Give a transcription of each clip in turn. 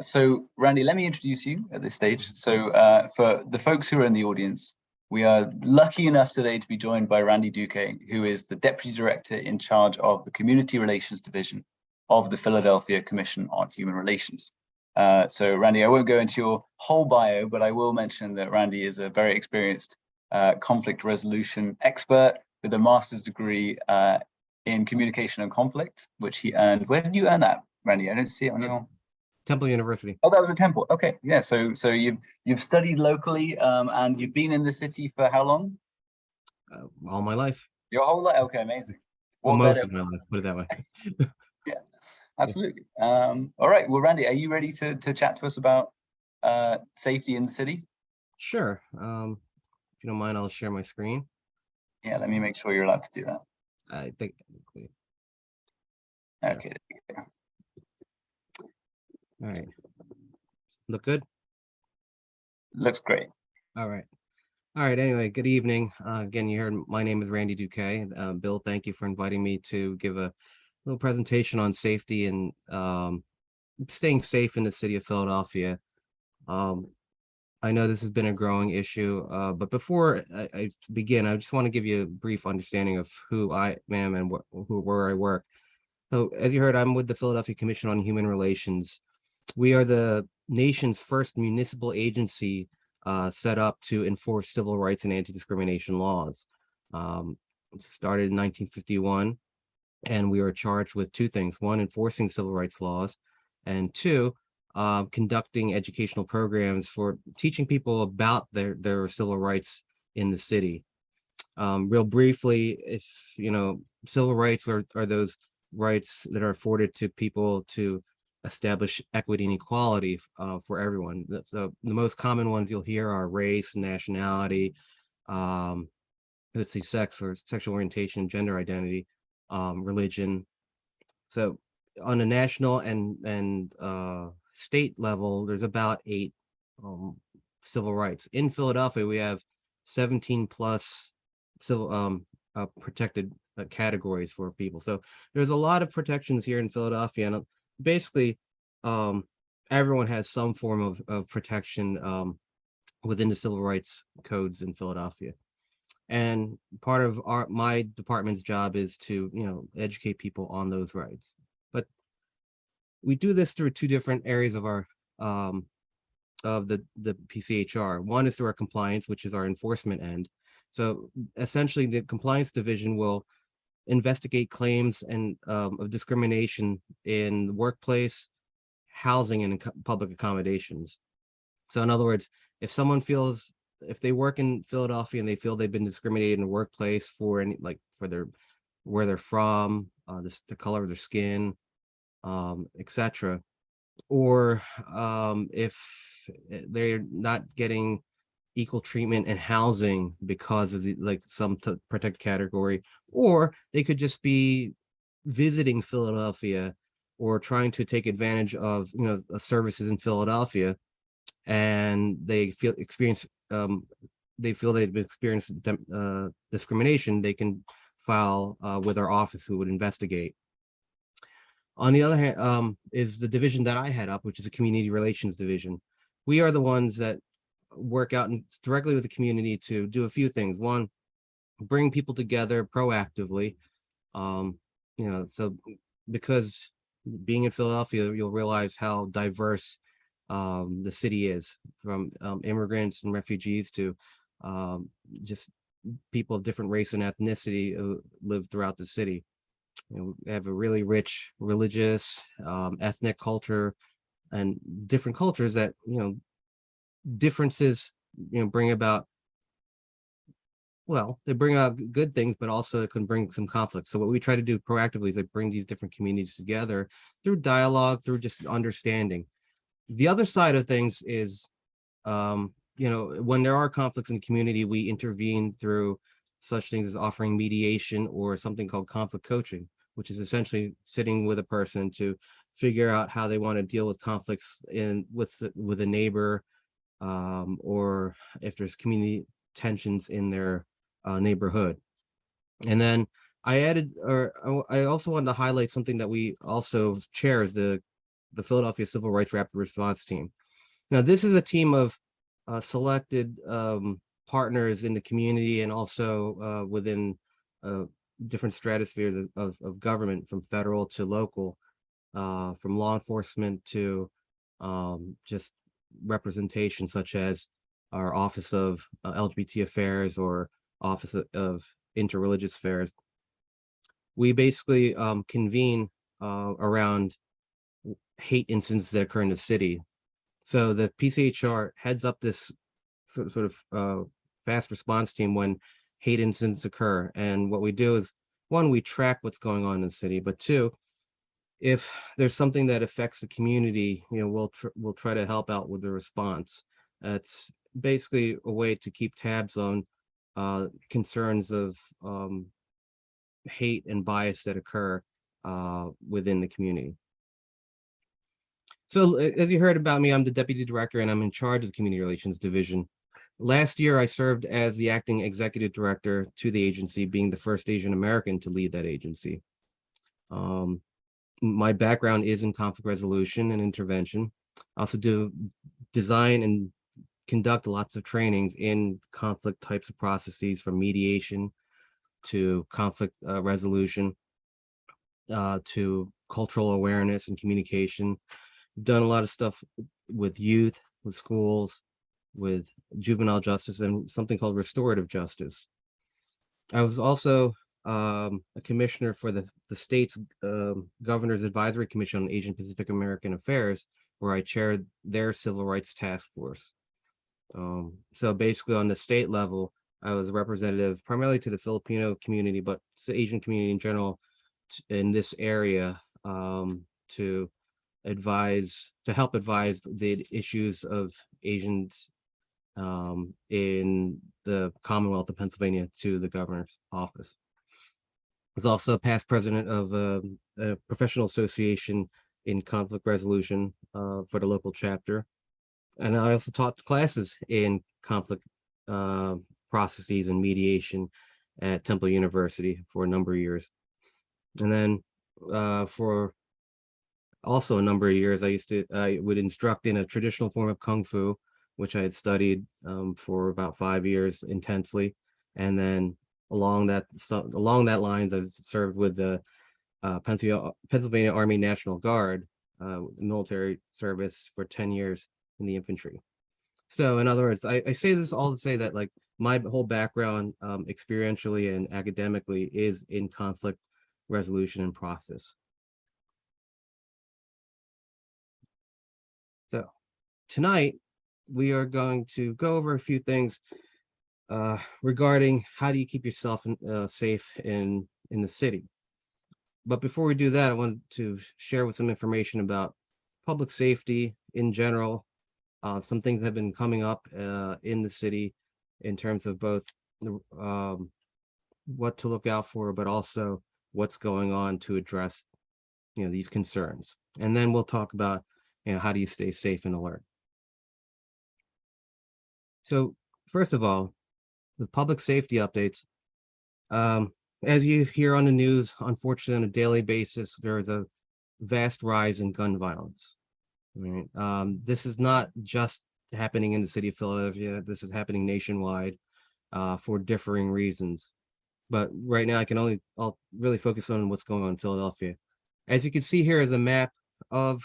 So, Randy, let me introduce you at this stage. So, for the folks who are in the audience, we are lucky enough today to be joined by Randy Duque, who is the Deputy Director in charge of the Community Relations Division of the Philadelphia Commission on Human Relations. So, Randy, I won't go into your whole bio, but I will mention that Randy is a very experienced conflict resolution expert with a master's degree in communication and conflict, which he earned. Where did you earn that, Randy? I don't see it on your... Temple University. Oh, that was a Temple. Okay, yeah. So you've studied locally, and you've been in the city for how long? All my life. Your whole life. Okay, amazing. Well, most of my life, put it that way. Yeah, absolutely. All right. Well, Randy, are you ready to chat to us about safety in the city? Sure. If you don't mind, I'll share my screen. Yeah, let me make sure you're allowed to do that. I think. Okay. All right. Look good? Looks great. All right. All right. Anyway, good evening. Again, you heard my name is Randy Duque. Bill, thank you for inviting me to give a little presentation on safety and staying safe in the city of Philadelphia. I know this has been a growing issue, but before I begin, I just want to give you a brief understanding of who I am and where I work. So, as you heard, I'm with the Philadelphia Commission on Human Relations. We are the nation's first municipal agency set up to enforce civil rights and anti-discrimination laws. It started in 1951, and we are charged with two things: one, enforcing civil rights laws, and two, conducting educational programs for teaching people about their civil rights in the city. Real briefly, if you know, civil rights are those rights that are afforded to people to establish equity and equality for everyone. So the most common ones you'll hear are race, nationality, let's see, sex or sexual orientation, gender identity, religion. So on a national and state level, there's about 8 civil rights. In Philadelphia, we have 17 plus civil protected categories for people. So there's a lot of protections here in Philadelphia, and basically everyone has some form of protection within the civil rights codes in Philadelphia. And part of my department's job is to educate people on those rights. But we do this through 2 different areas of our of the PCHR. One is through our compliance, which is our enforcement end. So essentially, the compliance division will investigate claims and of discrimination in the workplace, housing, and public accommodations. So in other words, if they work in Philadelphia and they feel they've been discriminated in the workplace for where they're from, the color of their skin, etc., or if they're not getting equal treatment and housing because of some protected category, or they could just be visiting Philadelphia or trying to take advantage of services in Philadelphia, and they feel they've experienced discrimination, they can file with our office, who would investigate. On the other hand, is the division that I head up, which is a community relations division. We are the ones that work out directly with the community to do a few things. One, bring people together proactively. So because being in Philadelphia, you'll realize how diverse the city is, from immigrants and refugees to just people of different race and ethnicity who live throughout the city. We have a really rich religious, ethnic culture, and different cultures that differences bring about, they bring out good things, but also it can bring some conflict. So what we try to do proactively is bring these different communities together through dialogue, through just understanding. The other side of things is when there are conflicts in the community, we intervene through such things as offering mediation or something called conflict coaching, which is essentially sitting with a person to figure out how they want to deal with conflicts with a neighbor, or if there's community tensions in their neighborhood. And then I also wanted to highlight something that we also chair, is the the Philadelphia Civil Rights Rapid Response Team. Now, this is a team of selected partners in the community and also within different stratospheres of government, from federal to local, from law enforcement to just representation, such as our Office of LGBT Affairs or Office of Interreligious Affairs. We basically convene around hate incidents that occur in the city. So the PCHR heads up this sort of fast response team when hate incidents occur. And what we do is, one, we track what's going on in the city, but two, if there's something that affects the community, we'll try to help out with the response. It's basically a way to keep tabs on concerns of hate and bias that occur within the community. So as you heard about me, I'm the deputy director and I'm in charge of the community relations division. Last year, I served as the acting executive director to the agency, being the first Asian American to lead that agency. My background is in conflict resolution and intervention. I also do design and conduct lots of trainings in conflict types of processes, from mediation to conflict resolution to cultural awareness and communication. Done a lot of stuff with youth, with schools, with juvenile justice, and something called restorative justice. I was also a commissioner for the state's Governor's Advisory Commission on Asian Pacific American Affairs, where I chaired their civil rights task force. So basically on the state level, I was a representative primarily to the Filipino community, but to Asian community in general in this area, to help advise the issues of Asians in the Commonwealth of Pennsylvania to the governor's office. I was also past president of a professional association in conflict resolution for the local chapter. And I also taught classes in conflict processes and mediation at Temple University for a number of years. And then for also a number of years, I would instruct in a traditional form of Kung Fu, which I had studied for about 5 years intensely. And then along that lines, I've served with the Pennsylvania Army National Guard military service for 10 years in the infantry. So in other words, I say this all to say that, like, my whole background experientially and academically is in conflict resolution and process. So tonight we are going to go over a few things regarding how do you keep yourself safe in the city. But before we do that, I want to share with some information about public safety in general. Some things have been coming up in the city in terms of both what to look out for, but also what's going on to address these concerns. And then we'll talk about how do you stay safe and alert. So first of all, with public safety updates, as you hear on the news, unfortunately on a daily basis, there is a vast rise in gun violence. Right? This is not just happening in the city of Philadelphia. This is happening nationwide for differing reasons. But right now I'll really focus on what's going on in Philadelphia. As you can see here is a map of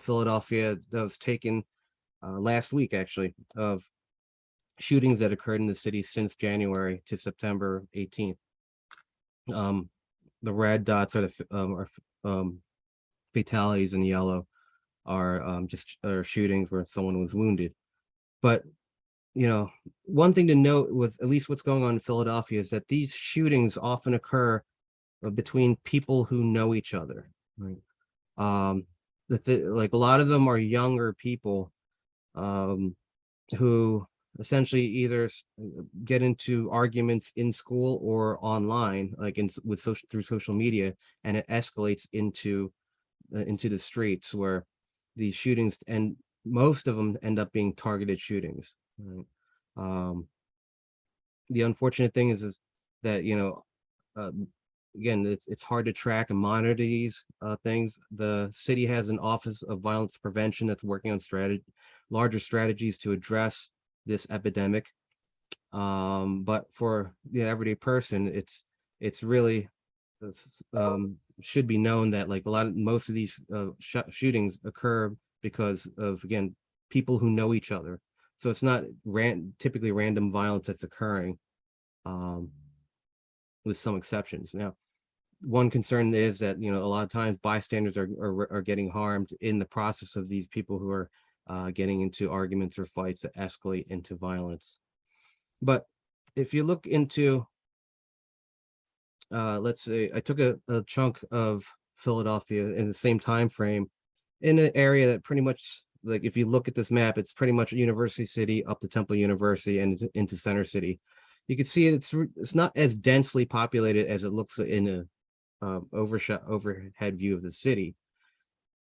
Philadelphia that was taken last week, actually, of shootings that occurred in the city since January to September 18th. The red dots are the fatalities, and yellow are shootings where someone was wounded. But one thing to note was, at least what's going on in Philadelphia, is that these shootings often occur between people who know each other. Right? Like a lot of them are younger people who essentially either get into arguments in school or online, like through social media, and it escalates into the streets, where these shootings, and most of them end up being targeted shootings. Right? The unfortunate thing is that again, it's hard to track and monitor these things. The city has an Office of Violence Prevention that's working on larger strategies to address this epidemic. But for the everyday person, it's really should be known that like most of these shootings occur because of, again, people who know each other. So it's not typically random violence that's occurring, with some exceptions. Now, one concern is that, a lot of times bystanders are getting harmed in the process of these people who are getting into arguments or fights that escalate into violence. But if you look into, let's say I took a chunk of Philadelphia in the same time frame, in an area that pretty much, like, if you look at this map, it's pretty much University City up to Temple University and into Center City. You can see it's not as densely populated as it looks in a overhead view of the city.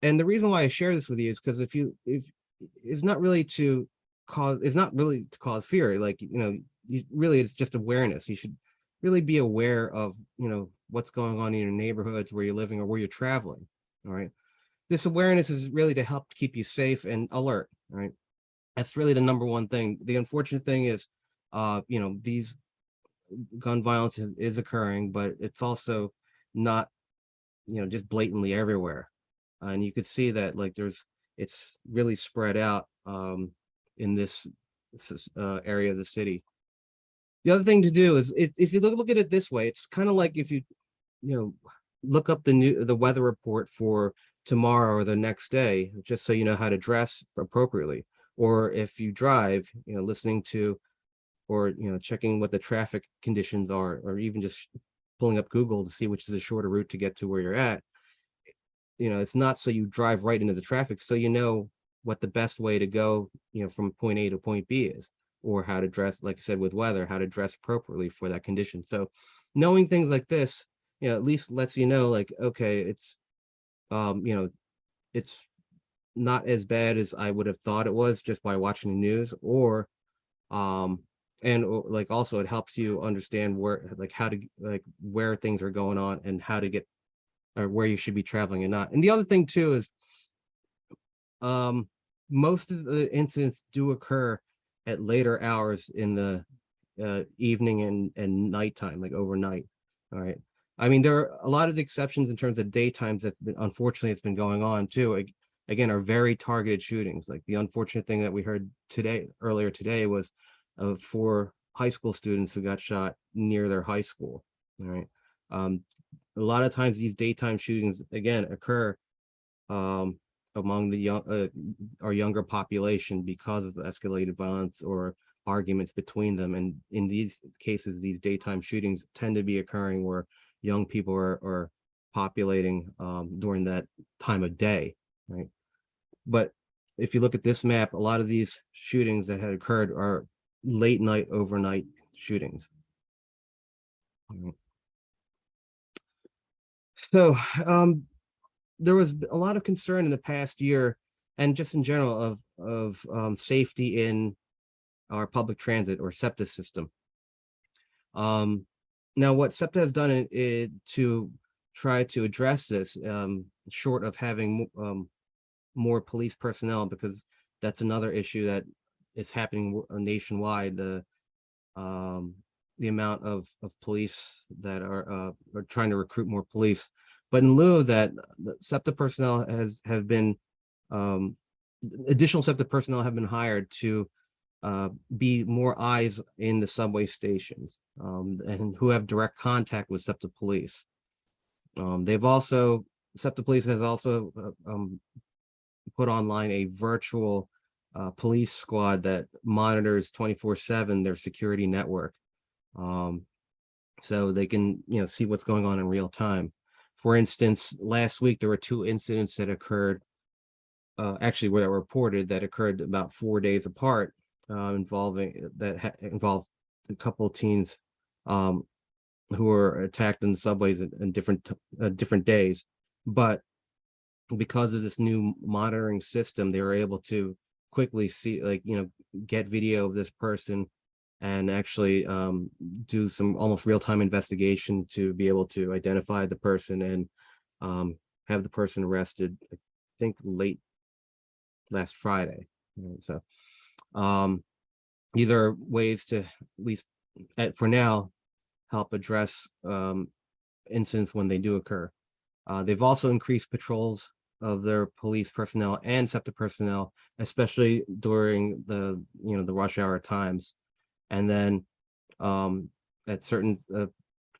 And the reason why I share this with you is because if it's not really to cause fear. Like, it's just awareness. You should really be aware of, what's going on in your neighborhoods, where you're living or where you're traveling. All right. This awareness is really to help keep you safe and alert. Right. That's really the number one thing. The unfortunate thing is, these gun violence is occurring, but it's also not, just blatantly everywhere. And you could see that, like, it's really spread out in this area of the city. The other thing to do is, if you look at it this way, it's kind of like if you look up the weather report for tomorrow or the next day, just so you know how to dress appropriately. Or if you drive, listening to, or checking what the traffic conditions are, or even just pulling up Google to see which is a shorter route to get to where you're at. It's not so you drive right into the traffic, so what the best way to go, from point A to point B is, or how to dress, like I said, with weather, how to dress appropriately for that condition. So knowing things like this, at least lets you know, like, okay, it's it's not as bad as I would have thought it was just by watching the news, or like, also it helps you understand where, like, how to, like, where things are going on and how to get, or where you should be traveling and not. And the other thing too is, most of the incidents do occur at later hours in the evening and nighttime, like overnight. All right. I mean, there are a lot of exceptions in terms of daytimes that's been, unfortunately, it's been going on too. Again, are very targeted shootings. Like, the unfortunate thing that we heard earlier today was of 4 high school students who got shot near their high school. All right. A lot of times these daytime shootings, again, occur among the our younger population because of escalated violence or arguments between them. And in these cases, these daytime shootings tend to be occurring where young people are populating during that time of day, right? But if you look at this map, a lot of these shootings that had occurred are late night, overnight shootings. So there was a lot of concern in the past year, and just in general, of safety in our public transit or SEPTA system. Now, what SEPTA has done to try to address this, short of having more police personnel, because that's another issue that is happening nationwide, the amount of police that are trying to recruit more police. But in lieu of that, the SEPTA personnel have been additional SEPTA personnel have been hired to be more eyes in the subway stations, and who have direct contact with SEPTA police. SEPTA police has also put online a virtual police squad that monitors 24/7 their security network, so they can see what's going on in real time. For instance, last week there were 2 incidents that occurred, actually were reported, that occurred about 4 days apart, involved a couple of teens who were attacked in the subways in different days. But because of this new monitoring system, they were able to quickly see, like, get video of this person and actually do some almost real-time investigation to be able to identify the person and have the person arrested, I think late last Friday. So these are ways to, at least for now, help address incidents when they do occur. They've also increased patrols of their police personnel and SEPTA personnel, especially during the rush hour times. And then at certain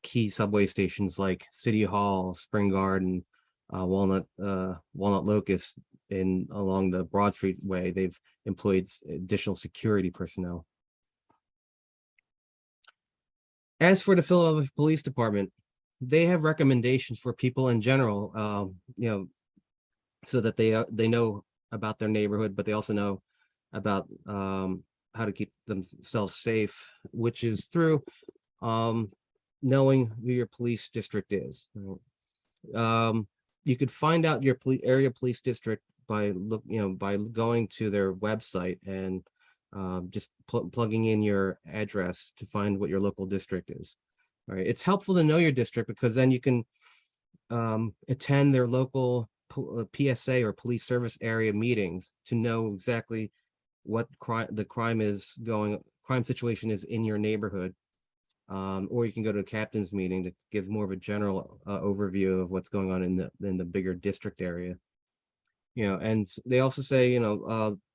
key subway stations like City Hall, Spring Garden, Walnut Locust, along the Broad Street Way, they've employed additional security personnel. As for the Philadelphia Police Department, they have recommendations for people in general, so that they know about their neighborhood, but they also know about how to keep themselves safe, which is through knowing who your police district is. You could find out your area police district by going to their website and just plugging in your address to find what your local district is. All right, it's helpful to know your district because then you can attend their local PSA or police service area meetings to know exactly what crime situation is in your neighborhood. Or you can go to a captain's meeting that gives more of a general overview of what's going on in the bigger district area. And they also say,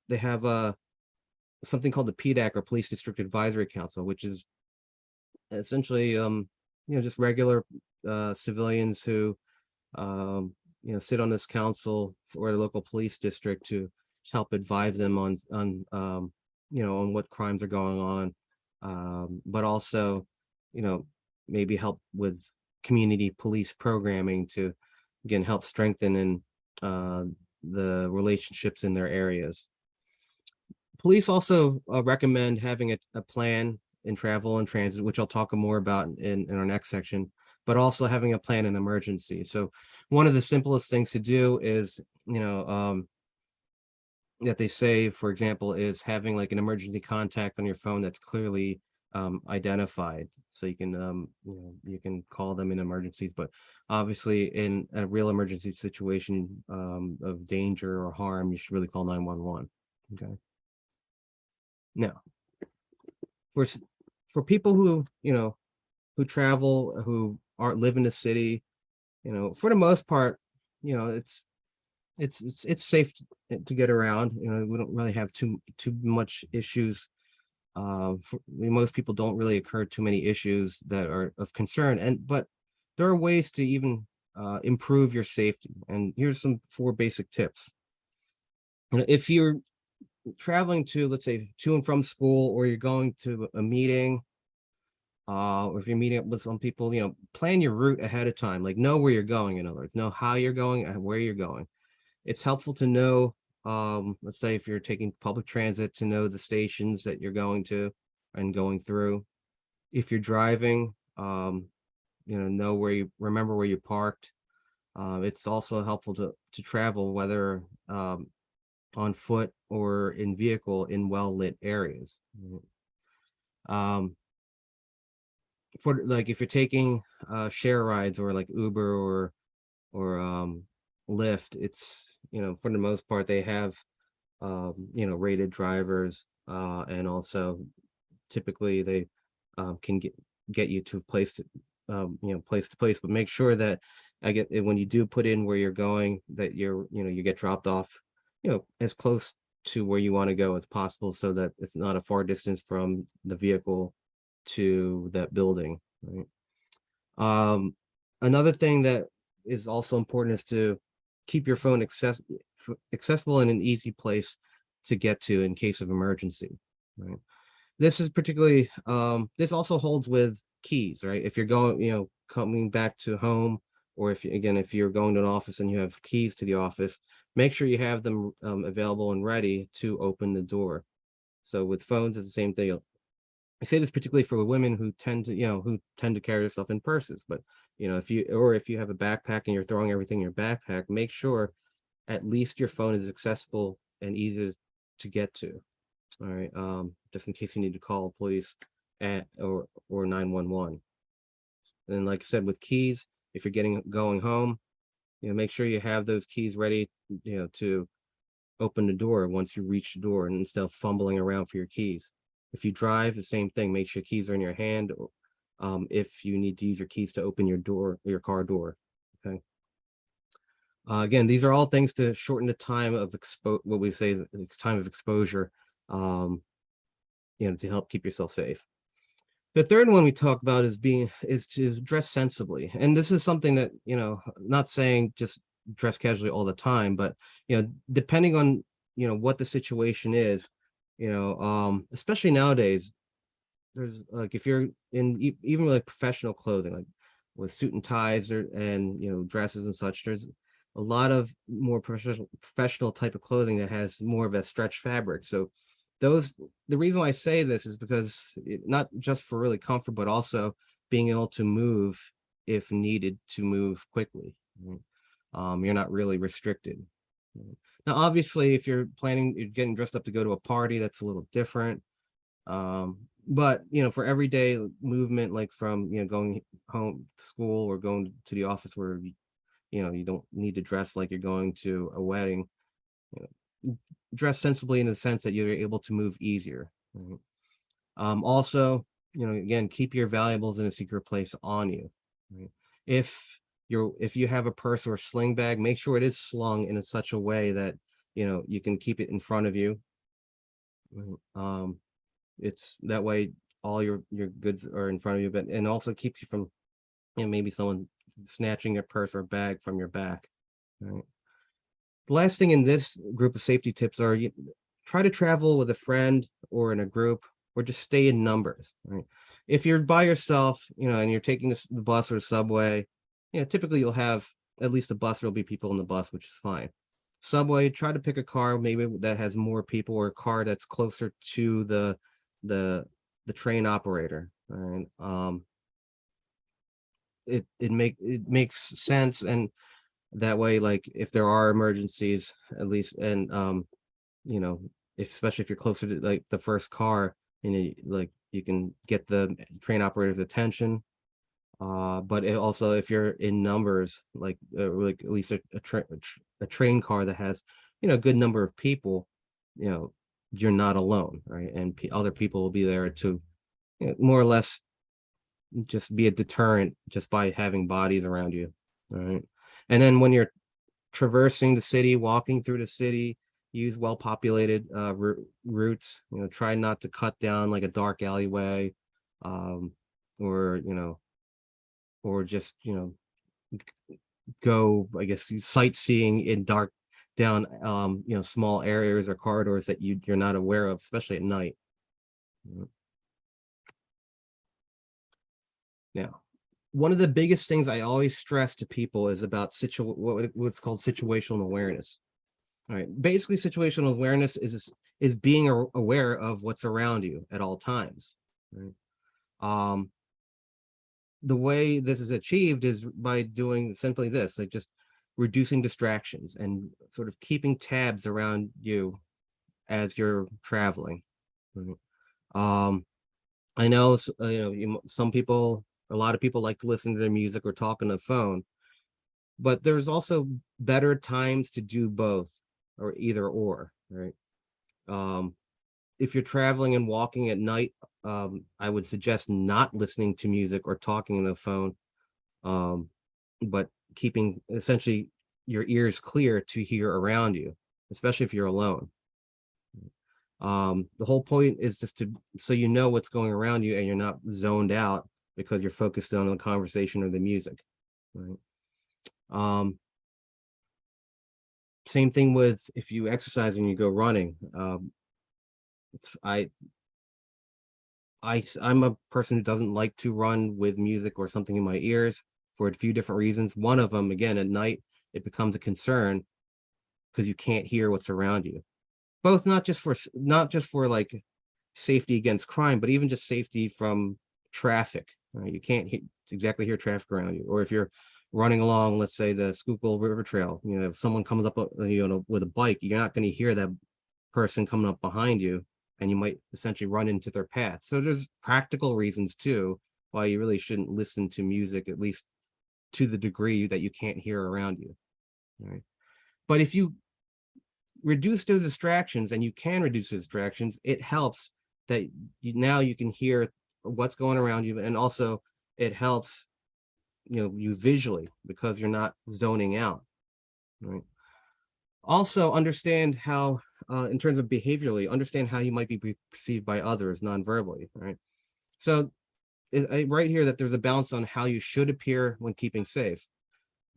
they have something called the PDAC, or Police District Advisory Council, which is essentially, just regular civilians who, sit on this council for the local police district to help advise them on what crimes are going on, but also, maybe help with community police programming to, again, help strengthen the relationships in their areas. Police also recommend having a plan in travel and transit, which I'll talk more about in our next section, but also having a plan in emergency. So one of the simplest things to do is, that they say, for example, is having like an emergency contact on your phone that's clearly identified, so you can call them in emergencies. But obviously in a real emergency situation of danger or harm, you should really call 911. Okay. Now, for people who who travel, who aren't live in the city, for the most part, it's safe to get around. We don't really have too much issues. Most people don't really occur too many issues that are of concern, but there are ways to even improve your safety. And here's some 4 basic tips. If you're traveling to, let's say, to and from school, or you're going to a meeting, or if you're meeting up with some people, plan your route ahead of time. Like, know where you're going. In other words, know how you're going and where you're going. It's helpful to know, let's say if you're taking public transit, to know the stations that you're going to and going through. If you're driving, remember where you parked. It's also helpful to travel, whether on foot or in vehicle, in well-lit areas. For like, if you're taking share rides, or like Uber or Lyft, it's, for the most part, they have rated drivers, and also typically they can get you to place to place. But make sure that when you do put in where you're going, that you get dropped off as close to where you want to go as possible, so that it's not a far distance from the vehicle to that building, right? Another thing that is also important is to keep your phone accessible in an easy place to get to in case of emergency, right? This is particularly, this also holds with keys, right? If you're going, coming back to home, or if you're going to an office and you have keys to the office, make sure you have them available and ready to open the door. So with phones, it's the same thing. I say this particularly for women who tend to carry their stuff in purses. But if you have a backpack and you're throwing everything in your backpack, make sure at least your phone is accessible and easy to get to. All right, just in case you need to call police. or 911. And like I said, with keys, if you're going home, make sure you have those keys ready, to open the door once you reach the door, and instead of fumbling around for your keys. If you drive, the same thing. Make sure keys are in your hand. If you need to use your keys to open your car door. Okay. Again, these are all things to shorten the time of what we say the time of exposure, to help keep yourself safe. The third one we talk about is to dress sensibly. And this is something that, not saying just dress casually all the time, but, depending on, what the situation is, especially nowadays, there's like, if you're in even like professional clothing, like with suit and ties and dresses and such, there's a lot of more professional type of clothing that has more of a stretch fabric. So the reason why I say this is because not just for really comfort, but also being able to move if needed to move quickly. Right? You're not really restricted. Now, obviously, if you're getting dressed up to go to a party, that's a little different. But for everyday movement, like from going home to school or going to the office where you don't need to dress like you're going to a wedding, dress sensibly in the sense that you're able to move easier. Right? Also, again, keep your valuables in a secret place on you. Right? If you have a purse or a sling bag, make sure it is slung in such a way that you can keep it in front of you. It's that way all your goods are in front of you, but and also keeps you from maybe someone snatching your purse or bag from your back. Right? The last thing in this group of safety tips are try to travel with a friend or in a group, or just stay in numbers. Right? If you're by yourself, and you're taking the bus or the subway, typically you'll have at least a bus. There'll be people in the bus, which is fine. Subway, try to pick a car maybe that has more people, or a car that's closer to the train operator. Right? It makes sense, and that way, like if there are emergencies, at least, and especially if you're closer to like the first car, like you can get the train operator's attention. But also, if you're in numbers, like at least a train car that has a good number of people, you're not alone, right? And other people will be there to more or less just be a deterrent just by having bodies around you. Right? And then when you're traversing the city, walking through the city, use well-populated routes. Try not to cut down like a dark alleyway, or or just go, I guess, sightseeing in dark down small areas or corridors that you're not aware of, especially at night. Now, one of the biggest things I always stress to people is about what's called situational awareness. All right, basically, situational awareness is being aware of what's around you at all times. Right? The way this is achieved is by doing simply this, like just reducing distractions and sort of keeping tabs around you as you're traveling. Right? I know, a lot of people like to listen to their music or talk on the phone, but there's also better times to do both, or either or, right? If you're traveling and walking at night, I would suggest not listening to music or talking on the phone, but keeping essentially your ears clear to hear around you, especially if you're alone. The whole point is just so you know what's going around you and you're not zoned out because you're focused on the conversation or the music. Right? Same thing with if you exercise and you go running. I'm a person who doesn't like to run with music or something in my ears for a few different reasons. One of them, again, at night, it becomes a concern because you can't hear what's around you. Both not just for like safety against crime, but even just safety from traffic. Right? You can't exactly hear traffic around you. Or if you're running along, let's say the Schuylkill River Trail, if someone comes up with a bike, you're not going to hear that person coming up behind you and you might essentially run into their path. So there's practical reasons too why you really shouldn't listen to music, at least to the degree that you can't hear around you. All right. But if you reduce those distractions, and you can reduce the distractions, it helps that now you can hear what's going around you, and also it helps you visually, because you're not zoning out, right? Also understand how in terms of behaviorally, understand how you might be perceived by others non-verbally, right? So right here that there's a balance on how you should appear when keeping safe.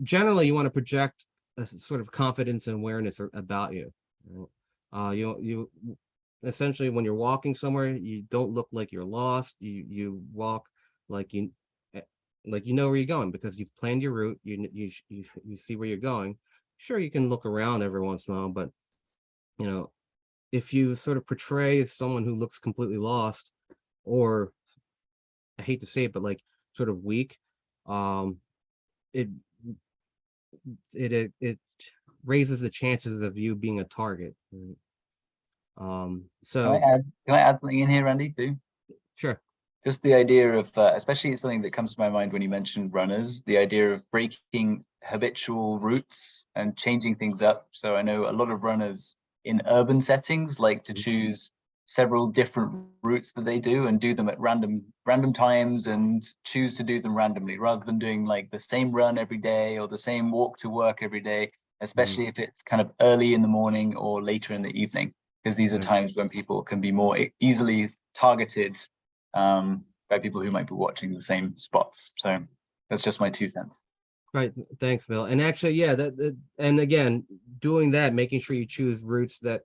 Generally, you want to project a sort of confidence and awareness about you. Right? You essentially, when you're walking somewhere, you don't look like you're lost. You walk like like you know where you're going, because you've planned your route. You see where you're going. Sure, you can look around every once in a while, but if you sort of portray someone who looks completely lost, or I hate to say it, but like sort of weak, it it raises the chances of you being a target. Right? So Can I add something in here, Randy, too? sure. Just the idea of, especially something that comes to my mind when you mentioned runners, the idea of breaking habitual routes and changing things up. So I know a lot of runners in urban settings like to choose several different routes that they do, and do them at random times, and choose to do them randomly, rather than doing like the same run every day or the same walk to work every day, especially if it's kind of early in the morning or later in the evening, because these are times when people can be more easily targeted by people who might be watching the same spots. So that's just my 2 cents. Right. Thanks, Bill. And actually, yeah, and again, doing that, making sure you choose routes that,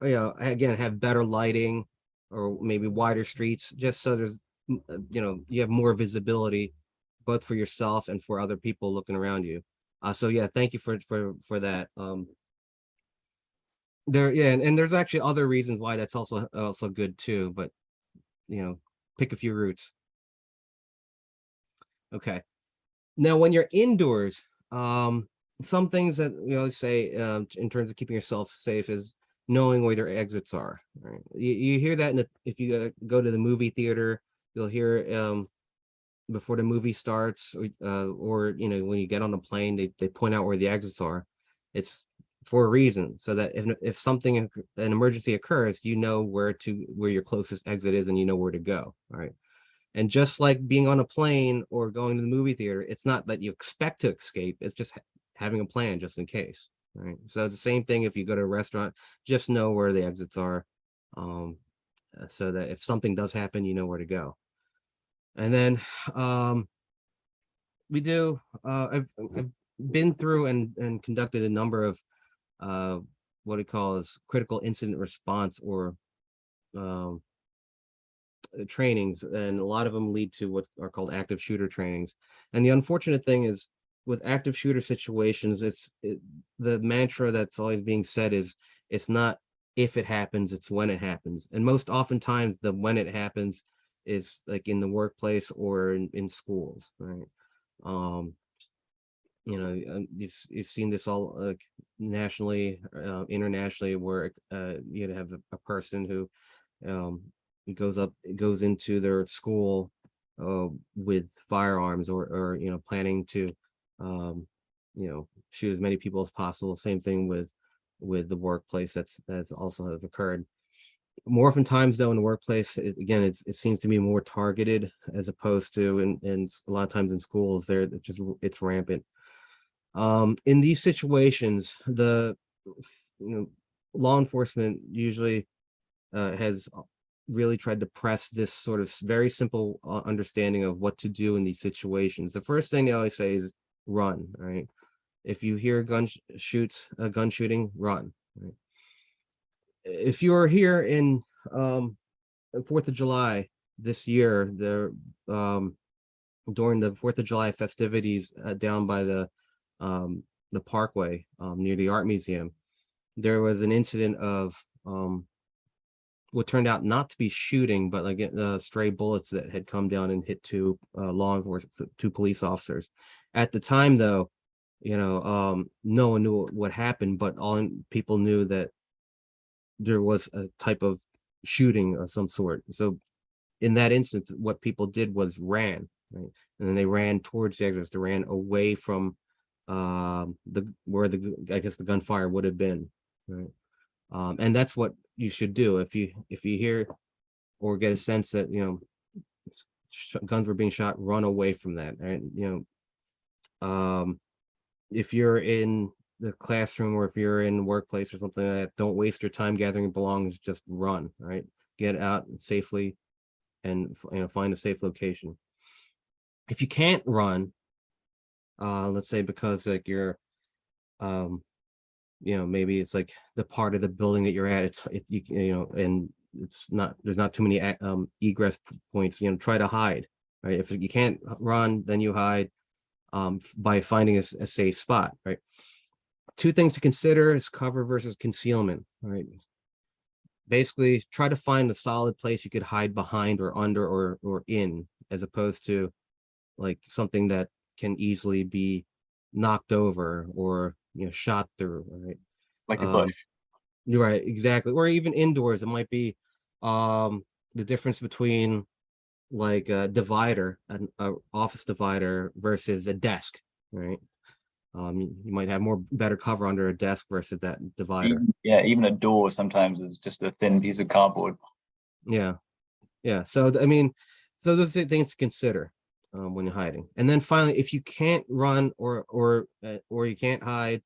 again, have better lighting, or maybe wider streets, just so there's, you have more visibility, both for yourself and for other people looking around you. So yeah, thank you for that. And there's actually other reasons why that's also good too, but pick a few routes. Okay. Now, when you're indoors, some things that say in terms of keeping yourself safe is knowing where their exits are. Right? You hear that if you go to the movie theater, you'll hear before the movie starts, or when you get on the plane, they point out where the exits are. It's for a reason, so that if an emergency occurs, you know where your closest exit is, and you know where to go. All right. And just like being on a plane or going to the movie theater, it's not that you expect to escape. It's just having a plan just in case. Right. So it's the same thing if you go to a restaurant, just know where the exits are, so that if something does happen, you know where to go. And then I've been through and conducted a number of what it calls critical incident response, or trainings, and a lot of them lead to what are called active shooter trainings. And the unfortunate thing is, with active shooter situations, the mantra that's always being said is, it's not if it happens, it's when it happens. And most oftentimes the when it happens is like in the workplace or in schools, right? You've seen this all nationally, internationally, where you have a person who goes into their school with firearms, or planning to shoot as many people as possible. Same thing with the workplace. That's also have occurred. More oftentimes though, in the workplace, it seems to be more targeted, as opposed to in a lot of times in schools, it's rampant. In these situations, the law enforcement usually has really tried to press this sort of very simple understanding of what to do in these situations. The first thing they always say is run. Right? If you hear gun shooting, run. Right? If you are here in 4th of July this year, during the 4th of July festivities down by the Parkway near the Art Museum, there was an incident of what turned out not to be shooting, but like stray bullets that had come down and hit two law enforcement, two police officers. At the time, though, no one knew what happened, but all people knew that there was a type of shooting of some sort. So in that instance, what people did was ran, right? And then they ran towards the exits. They ran away from where I guess the gunfire would have been, right? And that's what you should do if you hear or get a sense that guns were being shot, run away from that, right? If you're in the classroom or if you're in the workplace or something like that, don't waste your time gathering belongings. Just run, right? Get out safely and find a safe location. If you can't run, let's say because like you're maybe it's like the part of the building that you're at, and it's not, there's not too many egress points, try to hide, right? If you can't run, then you hide by finding a safe spot, right? Two things to consider is cover versus concealment, right? Basically try to find a solid place you could hide behind or under or in, as opposed to like something that can easily be knocked over or shot through, right? Like a bush. You're right, exactly. Or even indoors, it might be the difference between like a divider, an office divider versus a desk, right? You might have better cover under a desk versus that divider. Even a door sometimes is just a thin piece of cardboard. Yeah. So I mean, so those are things to consider when you're hiding. And then finally, if you can't run or you can't hide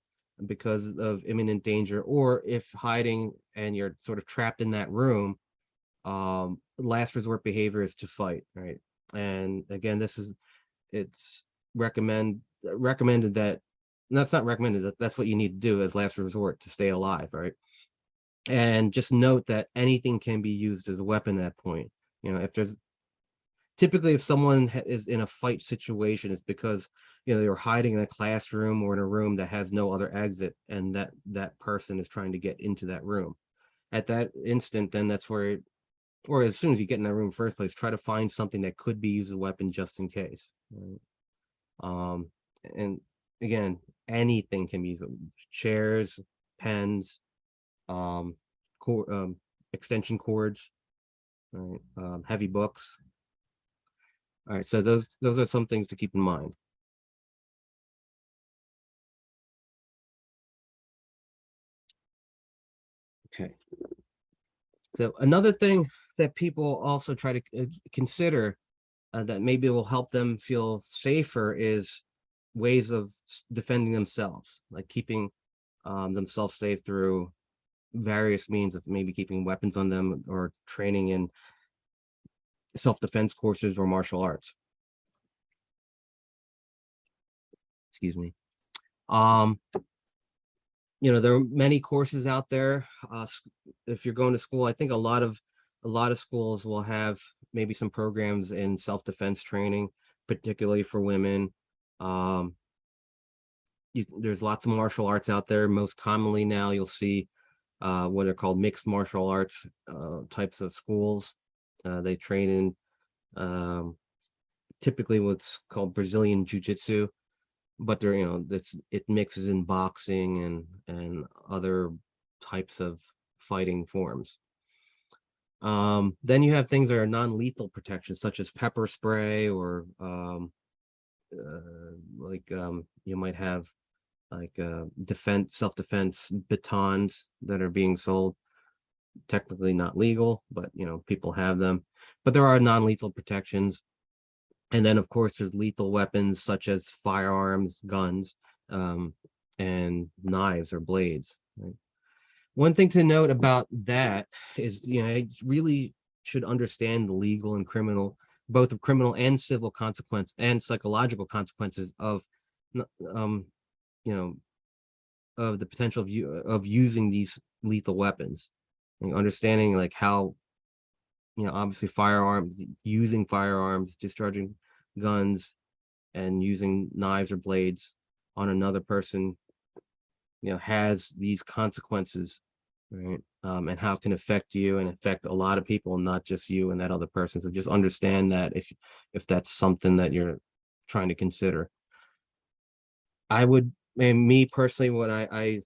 because of imminent danger, or if hiding and you're sort of trapped in that room, last resort behavior is to fight, right? And again, it's recommended that that's not recommended, that's what you need to do as last resort to stay alive, right? And just note that anything can be used as a weapon at that point. If there's typically, if someone is in a fight situation, it's because they're hiding in a classroom or in a room that has no other exit, and that person is trying to get into that room. At that instant, then that's where or as soon as you get in that room in the first place, try to find something that could be used as a weapon just in case, right? And again, anything can be used: chairs, pens, um extension cords, right? Heavy books. All right, so those are some things to keep in mind. Okay. So another thing that people also try to consider that maybe will help them feel safer is ways of defending themselves, like keeping themselves safe through various means of maybe keeping weapons on them or training in self-defense courses or martial arts. Excuse me. There are many courses out there. If you're going to school, I think a lot of schools will have maybe some programs in self-defense training, particularly for women. There's lots of martial arts out there. Most commonly now you'll see what are called mixed martial arts types of schools. They train in typically what's called Brazilian Jiu-Jitsu, but it mixes in boxing and other types of fighting forms. Then you have things that are non-lethal protection, such as pepper spray, or you might have like self-defense batons that are being sold. Technically not legal, but people have them. But there are non-lethal protections. And then, of course, there's lethal weapons such as firearms, guns, and knives or blades. Right? One thing to note about that is, you really should understand the legal and criminal, both of criminal and civil consequence and psychological consequences of, of the potential of using these lethal weapons, and understanding like how, obviously using firearms, discharging guns, and using knives or blades on another person, has these consequences, right? And how it can affect you and affect a lot of people, not just you and that other person. So just understand that if that's something that you're trying to consider. Me personally, when I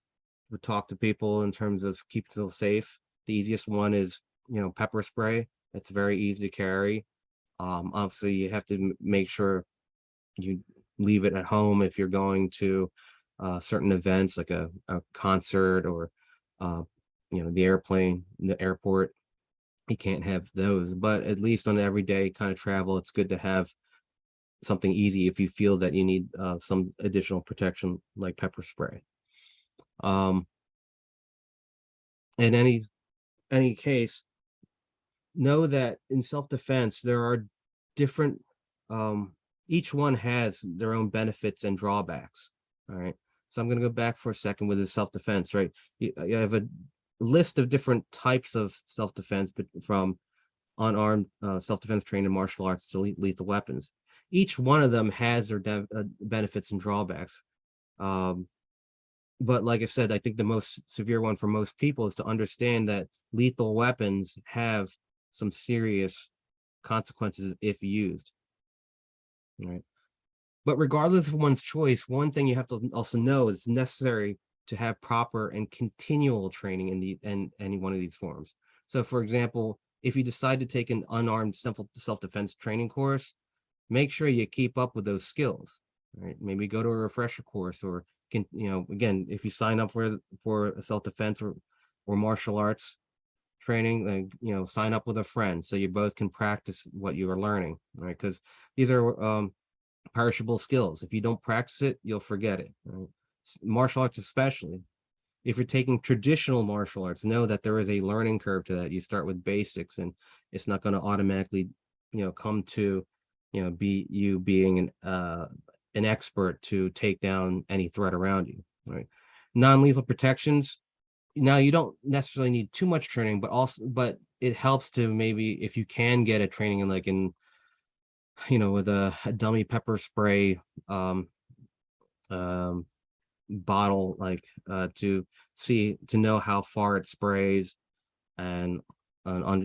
would talk to people in terms of keeping themselves safe, the easiest one is pepper spray. It's very easy to carry. Obviously, you have to make sure you leave it at home if you're going to certain events like a concert or the airplane, the airport. You can't have those, but at least on everyday kind of travel, it's good to have something easy if you feel that you need some additional protection like pepper spray. In any case, know that in self-defense there are different each one has their own benefits and drawbacks. All right, so I'm going to go back for a second with the self-defense. Right, you have a list of different types of self-defense, but from unarmed self-defense trained in martial arts to lethal weapons. Each one of them has their benefits and drawbacks. But like I said, I think the most severe one for most people is to understand that lethal weapons have some serious consequences if used. All right. But regardless of one's choice, one thing you have to also know is necessary to have proper and continual training in any one of these forms. So for example, if you decide to take an unarmed self-defense training course, make sure you keep up with those skills. Right? Maybe go to a refresher course, or again, if you sign up for a self-defense or martial arts training, sign up with a friend so you both can practice what you are learning, right? Because these are perishable skills. If you don't practice it, you'll forget it. Right? Martial arts, especially if you're taking traditional martial arts, know that there is a learning curve to that. You start with basics, and it's not going to automatically, come to, being an expert to take down any threat around you. Right? Non-lethal protections. Now you don't necessarily need too much training, but it helps to maybe if you can get a training with a dummy pepper spray bottle, to know how far it sprays and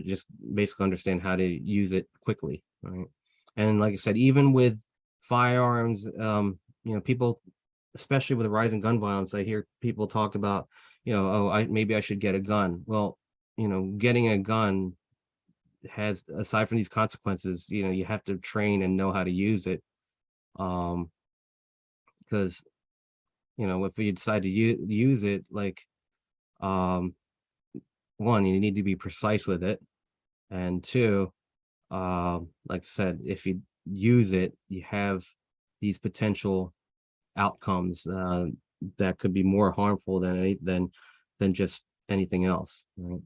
just basically understand how to use it quickly, right? And like I said, even with firearms, people, especially with the rising gun violence, I hear people talk about, maybe I should get a gun. Well, getting a gun has, aside from these consequences, you have to train and know how to use it. Because if you decide to use it, one, you need to be precise with it, and two, like I said, if you use it, you have these potential outcomes that could be more harmful than just anything else. Right?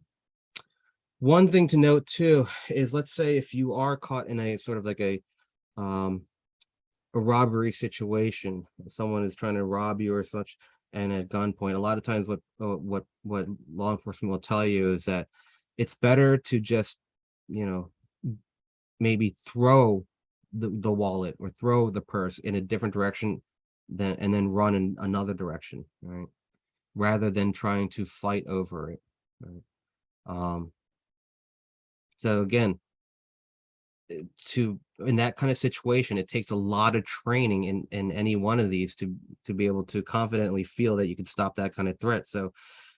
One thing to note too is, let's say if you are caught in a sort of like a robbery situation, someone is trying to rob you or such, and at gunpoint, a lot of times what law enforcement will tell you is that it's better to just, maybe throw the wallet or throw the purse in a different direction and then run in another direction, right? Rather than trying to fight over it. Right? So again, in that kind of situation, it takes a lot of training in any one of these to be able to confidently feel that you can stop that kind of threat. So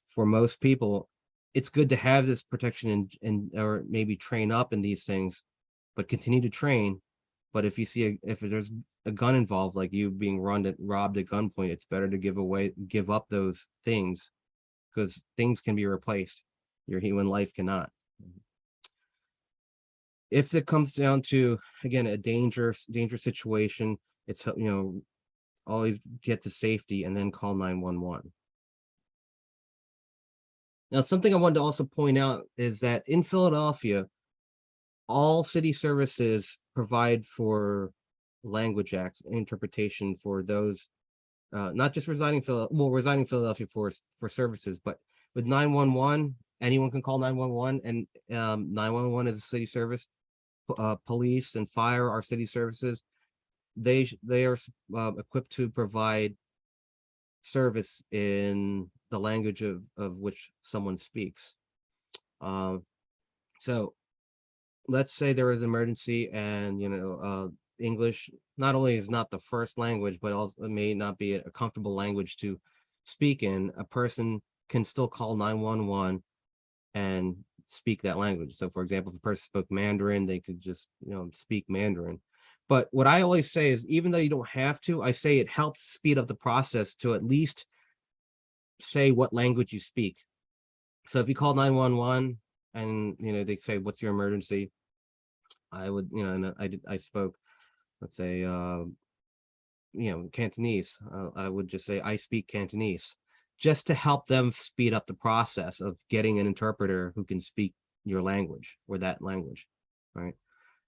for most people, it's good to have this protection and or maybe train up in these things, but continue to train. But if you see if there's a gun involved, like you being robbed at gunpoint, it's better to give up those things, because things can be replaced. Your human life cannot. If it comes down to, again, a dangerous situation, it's, always get to safety and then call 911. Now, something I wanted to also point out is that in Philadelphia, all city services provide for language acts interpretation for those not just residing in Philadelphia for services, but with 911, anyone can call 911, and 911 is a city service. Police and fire are city services. They are equipped to provide service in the language of which someone speaks. So let's say there is an emergency, and English not only is not the first language, but also it may not be a comfortable language to speak in. A person can still call 911 and speak that language. So for example, if a person spoke Mandarin, they could just, speak Mandarin. But what I always say is, even though you don't have to, I say it helps speed up the process to at least say what language you speak. So if you call 911 and, they say, what's your emergency? I would, and I spoke, let's say, Cantonese. I would just say, I speak Cantonese, just to help them speed up the process of getting an interpreter who can speak your language or that language, right?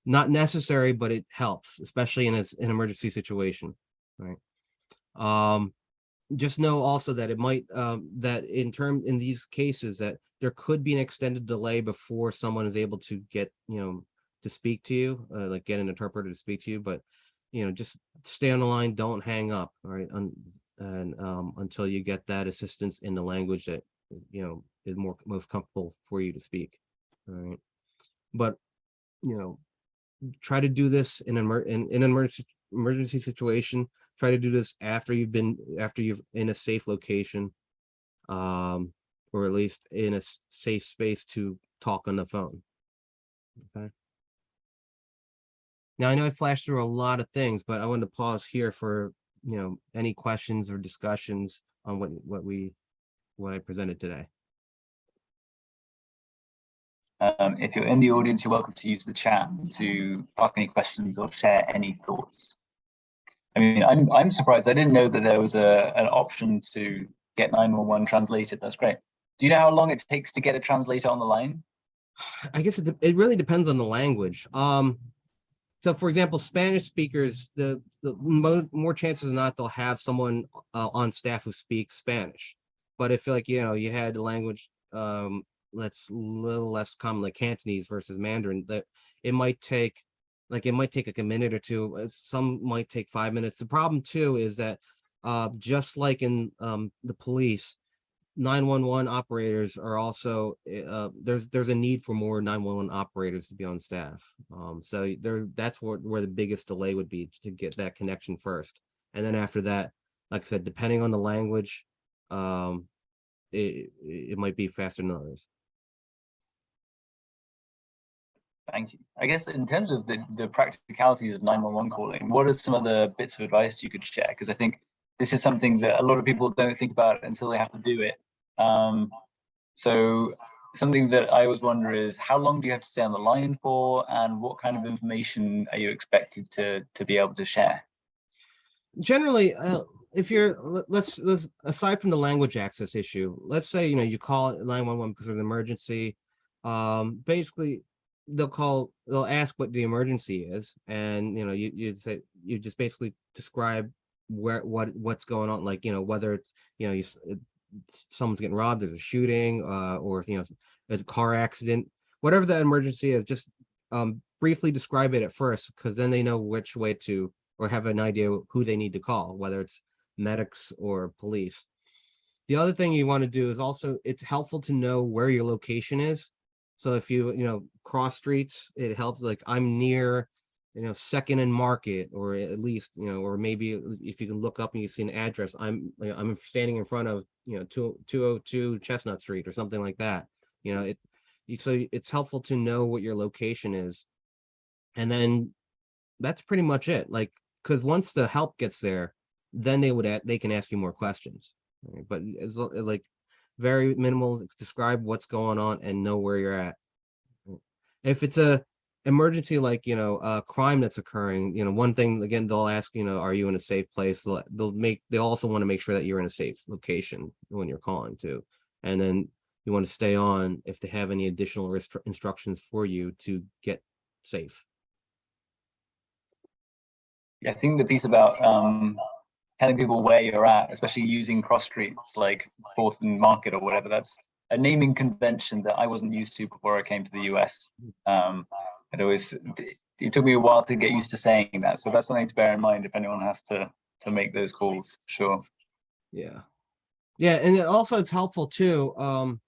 Not necessary, but it helps, especially in an emergency situation, right? Just know also that it might, that in these cases, that there could be an extended delay before someone is able to get, to speak to you, like get an interpreter to speak to you, but just stay on the line, don't hang up, all right, and until you get that assistance in the language that is most comfortable for you to speak, all right? But try to do this in an emergency situation. Try to do this after you've in a safe location, or at least in a safe space to talk on the phone. Okay. Now I know I flashed through a lot of things, but I wanted to pause here for any questions or discussions on what I presented today. If you're in the audience, you're welcome to use the chat to ask any questions or share any thoughts. I mean, I'm surprised. I didn't know that there was an option to get 911 translated. That's great. Do you know how long it takes to get a translator on the line? I guess it really depends on the language. So for example, Spanish speakers, the more chances than not, they'll have someone on staff who speaks Spanish. But if you had a language that's a little less common, like Cantonese versus Mandarin, that it might take like a minute or two. Some might take 5 minutes. The problem too is that just like in the police, 911 operators are also there's a need for more 911 operators to be on staff. So that's where the biggest delay would be, to get that connection first. And then after that, like I said, depending on the language, it might be faster than others. Thank you. I guess in terms of the practicalities of 911 calling, what are some of the bits of advice you could share? Because I think this is something that a lot of people don't think about until they have to do it. So something that I always wonder is, how long do you have to stay on the line for, and what kind of information are you expected to be able to share? Generally, if you're let's aside from the language access issue, let's say you call 911 because of an emergency. Basically, they'll ask what the emergency is, and you just basically describe what's going on, like whether it's someone's getting robbed, there's a shooting, or there's a car accident, whatever that emergency is. Just briefly describe it at first, because then they know which way to, or have an idea who they need to call, whether it's medics or police. The other thing you want to do is also, it's helpful to know where your location is. So if you cross streets, it helps. Like, I'm near Second and Market, or at least or maybe if you can look up and you see an address, I'm standing in front of 202 Chestnut Street or something like that. So it's helpful to know what your location is, and then that's pretty much it. Like, because once the help gets there, then they can ask you more questions, right? But it's like very minimal. Describe what's going on and know where you're at. If it's a emergency, like a crime that's occurring, one thing, again, they'll ask, are you in a safe place? They also want to make sure that you're in a safe location when you're calling too. And then you want to stay on if they have any additional instructions for you to get safe. Yeah, I think the piece about telling people where you're at, especially using cross streets like 4th and Market or whatever, that's a naming convention that I wasn't used to before I came to the US. It took me a while to get used to saying that, so that's something to bear in mind if anyone has to make those calls. Sure. Yeah, and it's helpful too,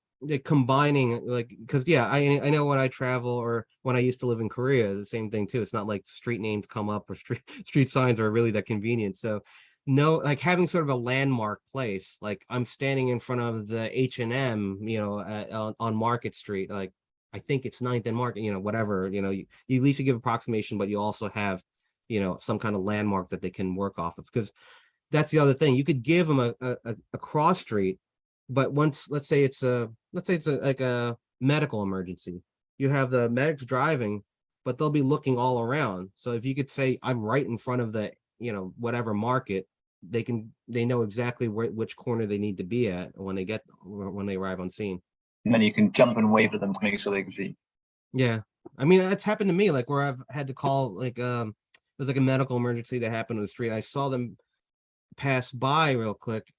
combining, like, because I know when I travel, or when I used to live in Korea, the same thing too. It's not like street names come up, or street signs are really that convenient. So like having sort of a landmark place, like I'm standing in front of the H&M on Market Street, like I think it's 9th and Market, whatever, you at least you give approximation, but you also have, some kind of landmark that they can work off of. Because that's the other thing. You could give them a cross street, but once, let's say it's like a medical emergency, you have the medics driving, but they'll be looking all around. So if you could say, I'm right in front of the, whatever market, they know exactly which corner they need to be at when they arrive on scene. And then you can jump and wave at them to make sure they can see. Yeah. I mean, that's happened to me, like where I've had to call, like, it was like a medical emergency that happened on the street. I saw them pass by real quick,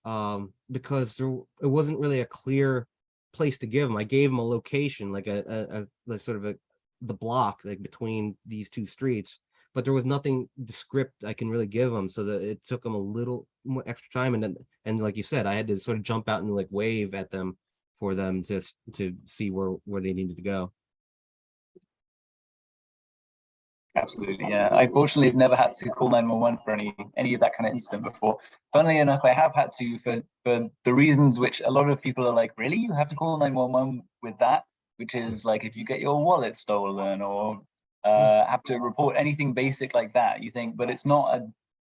because it wasn't really a clear place to give them. I gave them a location, like like sort of the block, like between these two streets, but there was nothing descript I can really give them, so that it took them a little more extra time. And like you said, I had to sort of jump out and like wave at them for them just to see where they needed to go. Absolutely, yeah. I fortunately have never had to call 911 for any of that kind of incident before. Funnily enough, I have had to for the reasons which a lot of people are like, really? You have to call 911 with that? Which is like if you get your wallet stolen or have to report anything basic like that, you think, but it's not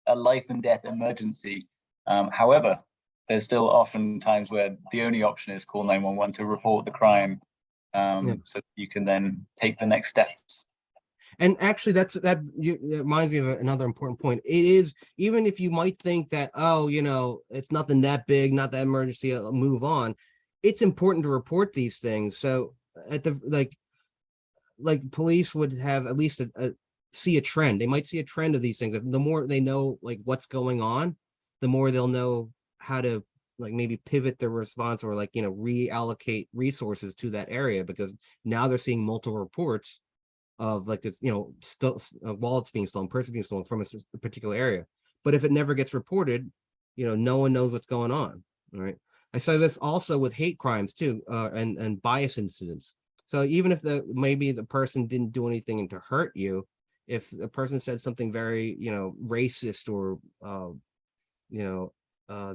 a life and death emergency. However, there's still often times where the only option is call 911 to report the crime, so you can then take the next steps. And actually, that reminds me of another important point. It is, even if you might think that, oh, it's nothing that big, not that emergency, I'll move on. It's important to report these things. So at the like police would have at least see a trend. They might see a trend of these things. The more they know like what's going on, the more they'll know how to like maybe pivot their response, or like reallocate resources to that area, because now they're seeing multiple reports of like this, wallets being stolen, person being stolen from a particular area. But if it never gets reported, no one knows what's going on. All right. I saw this also with hate crimes too, and bias incidents. So even if maybe the person didn't do anything to hurt you, if a person said something very, racist or,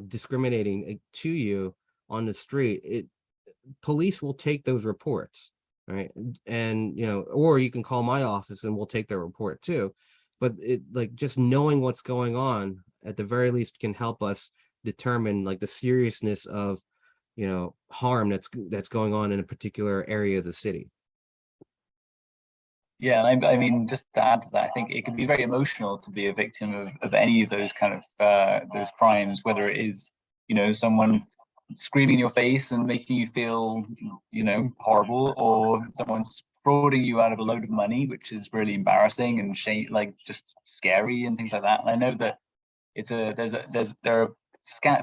discriminating to you on the street, police will take those reports. Right. And, or you can call my office and we'll take their report too. But it, like, just knowing what's going on at the very least can help us determine like the seriousness of, harm that's going on in a particular area of the city. Yeah, and I mean, just to add to that, I think it can be very emotional to be a victim of any of those kind of those crimes, whether it is, someone screaming in your face and making you feel, horrible, or someone frauding you out of a load of money, which is really embarrassing and shame, like just scary and things like that. And I know that there are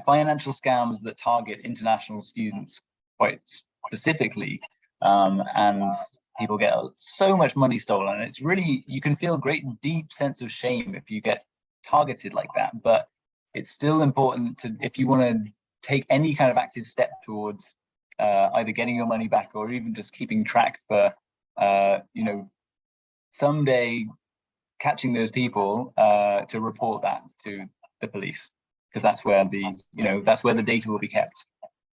financial scams that target international students quite specifically, and people get so much money stolen. It's really, you can feel a great deep sense of shame if you get targeted like that. But it's still important to, if you want to take any kind of active step towards either getting your money back or even just keeping track for, someday catching those people, to report that to the police, because that's where the data will be kept.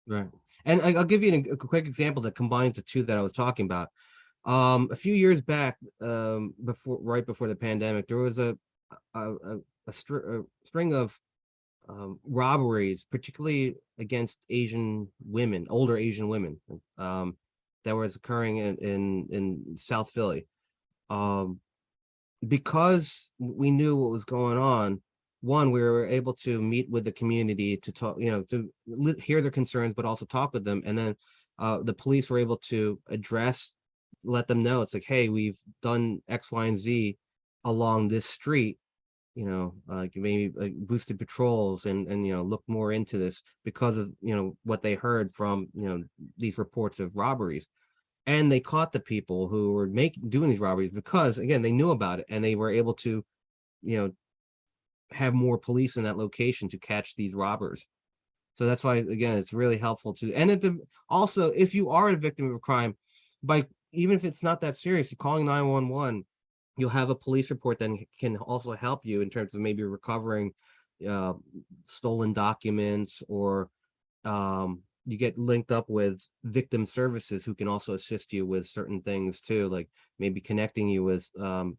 Right. And I'll give you a quick example that combines the two that I was talking about. A few years back, right before the pandemic, there was a string of robberies, particularly against Asian women, older Asian women, that was occurring in South Philly. Because we knew what was going on, one, we were able to meet with the community to talk, to hear their concerns, but also talk with them. And then the police were able to let them know, it's like, hey, we've done X, Y, and Z along this street, like maybe like boosted patrols and look more into this because of, what they heard from, these reports of robberies. And they caught the people who were doing these robberies because, again, they knew about it and they were able to, have more police in that location to catch these robbers. So that's why, again, it's really helpful to, and also, if you are a victim of a crime, even if it's not that serious, you're calling 911, you'll have a police report that can also help you in terms of maybe recovering stolen documents or you get linked up with victim services who can also assist you with certain things too, like maybe connecting you with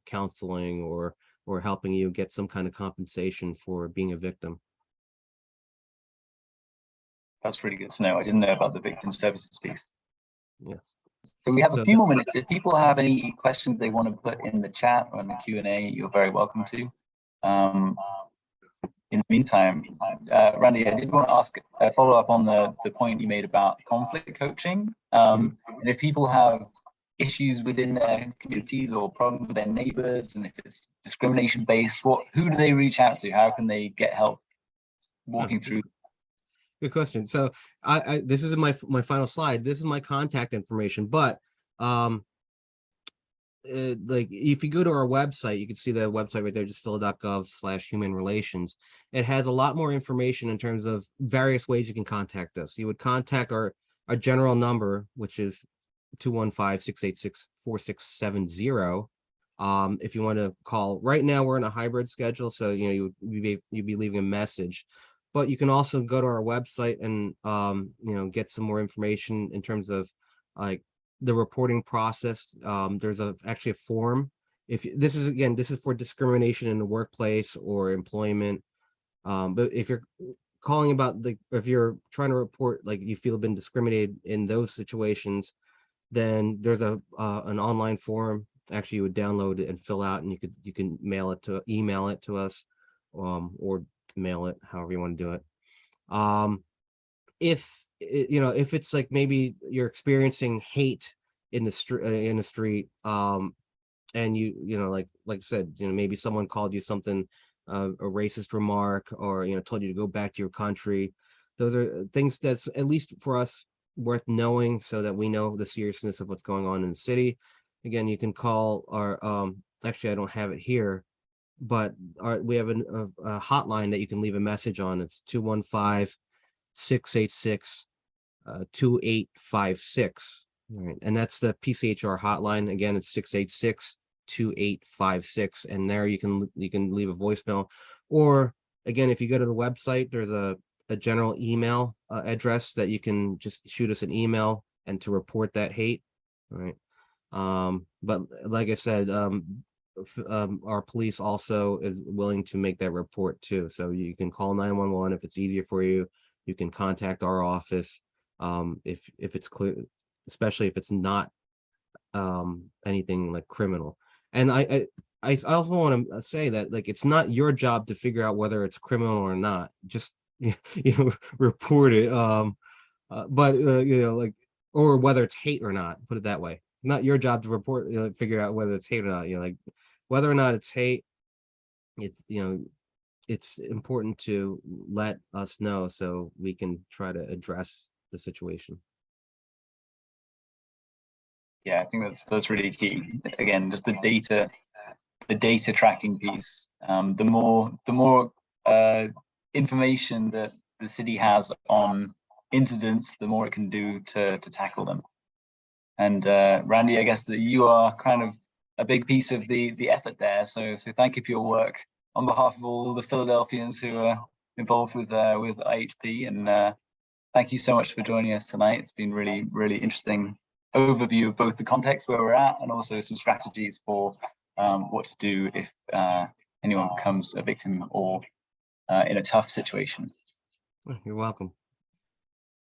counseling or helping you get some kind of compensation for being a victim. That's really good to know. I didn't know about the victim services piece. Yeah. So we have a So few more minutes. If people have any questions they want to put in the chat or in the Q&A, you're very welcome to. In the meantime, Randy, I did want to ask a follow up on the point you made about conflict coaching. And if people have issues within their communities or problems with their neighbors, and if it's discrimination based, who do they reach out to? How can they get help walking through? Good question. So I this is my final slide. This is my contact information, but like if you go to our website, you can see the website right there, just phila.gov/human relations. It has a lot more information in terms of various ways you can contact us. You would contact our general number, which is 215-686-4670. If you want to call right now, we're in a hybrid schedule, so you'd be leaving a message, but you can also go to our website and get some more information in terms of like the reporting process. There's actually a form. If this is for discrimination in the workplace or employment. But if you're calling about if you're trying to report like you feel been discriminated in those situations, then there's an online form. Actually, you would download it and fill out, and you can email it to us, or mail it, however you want to do it. If it's like maybe you're experiencing hate in the street, and like I said, maybe someone called you something, a racist remark, or told you to go back to your country. Those are things that's, at least for us, worth knowing, so that we know the seriousness of what's going on in the city. Again, you can call our actually I don't have it here, but we have a hotline that you can leave a message on. It's 215-686-2856. All right, and that's the PCHR hotline. Again, it's 686-2856, and there you can leave a voicemail. Or again, if you go to the website, there's a general email address that you can just shoot us an email and to report that hate. All right. But like I said, our police also is willing to make that report too. So you can call 911 if it's easier for you. You can contact our office if it's clear, especially if it's not anything like criminal. And I also want to say that, like, it's not your job to figure out whether it's criminal or not. Just report it. But like, or whether it's hate or not. Put it that way. Not your job to report, figure out whether it's hate or not. Like, whether or not it's hate, it's it's important to let us know so we can try to address the situation. Yeah, I think that's really key. Again, just the data tracking piece. The more information that the city has on incidents, the more it can do to tackle them. And Randy, I guess that you are kind of a big piece of the effort there. So thank you for your work on behalf of all the Philadelphians who are involved with IHP. And thank you so much for joining us tonight. It's been really, really interesting overview of both the context where we're at and also some strategies for what to do if anyone becomes a victim or in a tough situation. You're welcome.